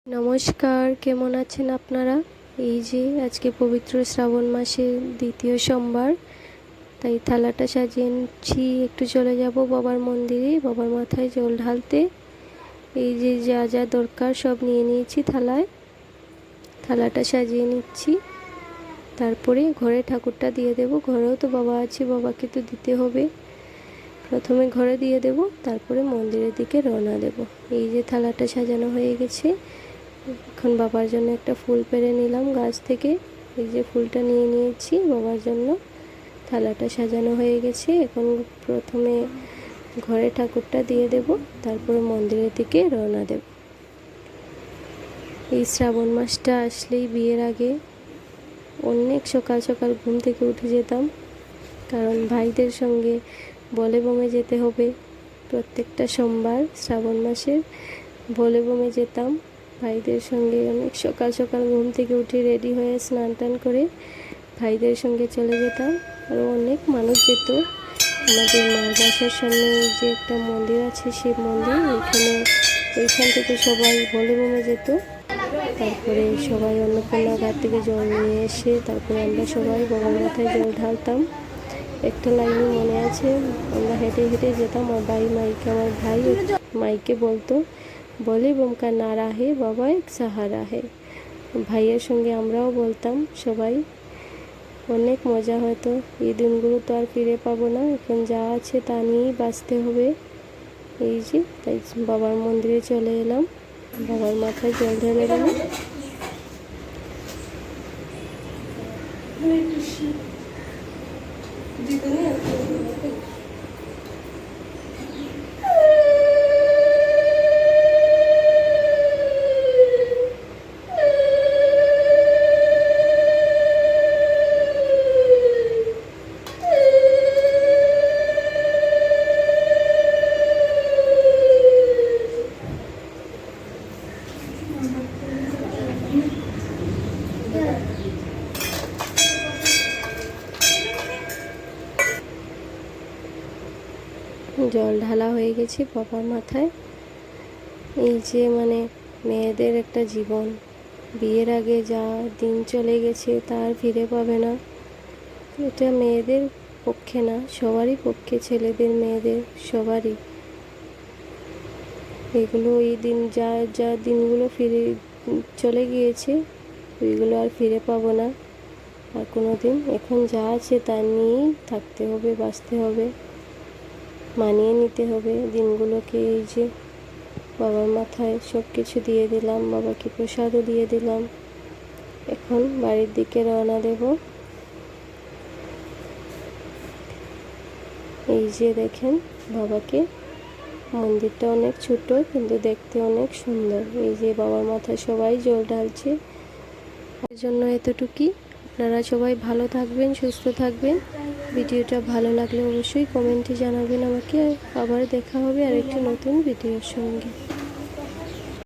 নমস্কার, কেমন আছেন আপনারা? এই যে আজকে পবিত্র শ্রাবণ মাসের দ্বিতীয় সোমবার, তাই থালাটা সাজিয়ে নিচ্ছি। একটু চলে যাব বাবার মন্দিরে, বাবার মাথায় জল ঢালতে। এই যে যা যা দরকার সব নিয়ে নিয়েছি থালায়, থালাটা সাজিয়ে নিচ্ছি। তারপরে ঘরে ঠাকুরটা দিয়ে দেব। ঘরেও তো বাবা আছে, বাবাকে তো দিতে হবে। প্রথমে ঘরে দিয়ে দেব, তারপরে মন্দিরের দিকে রওনা দেব। এই যে থালাটা সাজানো হয়ে গেছে। এখন বাবার জন্য একটা ফুল পেড়ে নিলাম গাছ থেকে। এই যে ফুলটা নিয়ে নিয়েছি বাবার জন্য। থালাটা সাজানো হয়ে গেছে। এখন প্রথমে ঘরে ঠাকুরটা দিয়ে দেব, তারপরে মন্দিরের দিকে রওনা দেব। এই শ্রাবণ মাসটা আসলেই বিয়ের আগে অনেক সকাল সকাল ঘুম থেকে উঠে যেতাম, কারণ ভাইদের সঙ্গে বলে বমে যেতে হবে। প্রত্যেকটা সোমবার শ্রাবণ মাসের বলে বমে যেতাম ভাইদের সঙ্গে। অনেক সকাল সকাল ঘুম থেকে উঠে রেডি হয়ে স্নান টান করে ভাইদের সঙ্গে চলে যেতাম। আরও অনেক মানুষ যেত। আমাদের মার বাসার সামনে যে একটা মন্দির আছে, শিব মন্দির, ওইখান থেকে সবাই বলে বমে যেত। তারপরে সবাই অন্নপূর্ণা ঘাট থেকে জল নিয়ে এসে তারপরে আমরা সবাই বাবার মাথায় জল ঢালতাম। একটা লাইনে মনে আছে, আমরা হেঁটে হেঁটে যেতাম। আমার ভাই মাইকে বলতো, বলে বমকা না রাহে বাবা এক সাহারা হে। ভাইয়ের সঙ্গে আমরাও বলতাম সবাই। অনেক মজা হতো। এই দিনগুলো তো আর ফিরে পাবো না। এখন যা আছে তা নিয়েই বাঁচতে হবে। এই যে তাই বাবার মন্দিরে চলে এলাম, বাবার মাথায় জল ঢেলে দিলাম। জল ঢালা হয়ে গেছে বাবার মাথায়। এই যে মেয়েদের একটা জীবন, বিয়ের আগে যা দিন চলে গেছে তা আর ফিরে পাবে না। এটা মেয়েদের পক্ষে না, সবারই পক্ষে, ছেলেদের মেয়েদের সবারই। এগুলো এই দিন যা যা দিনগুলো ফিরে চলে গিয়েছে ওইগুলো আর ফিরে পাবো না আর কোনো দিন। এখন যা আছে তা নিয়েই থাকতে হবে, বাঁচতে হবে, মানিয়ে নিতে হবে দিনগুলোকে। এই যে বাবার মাথায় সব কিছু দিয়ে দিলাম, বাবাকে প্রসাদও দিয়ে দিলাম। এখন বাড়ির দিকে রওনা দেব। এই যে দেখেন বাবাকে, মন্দিরটা অনেক ছোট কিন্তু দেখতে অনেক সুন্দর। এই যে বাবার মাথায় সবাই জল ঢালছে। এর জন্য এতটুকুই। আপনারা সবাই ভালো থাকবেন, সুস্থ থাকবেন। ভিডিওটা ভালো লাগলে অবশ্যই কমেন্টে জানাবেন আমাকে। আবার দেখা হবে আরেকটি নতুন ভিডিওর সঙ্গে।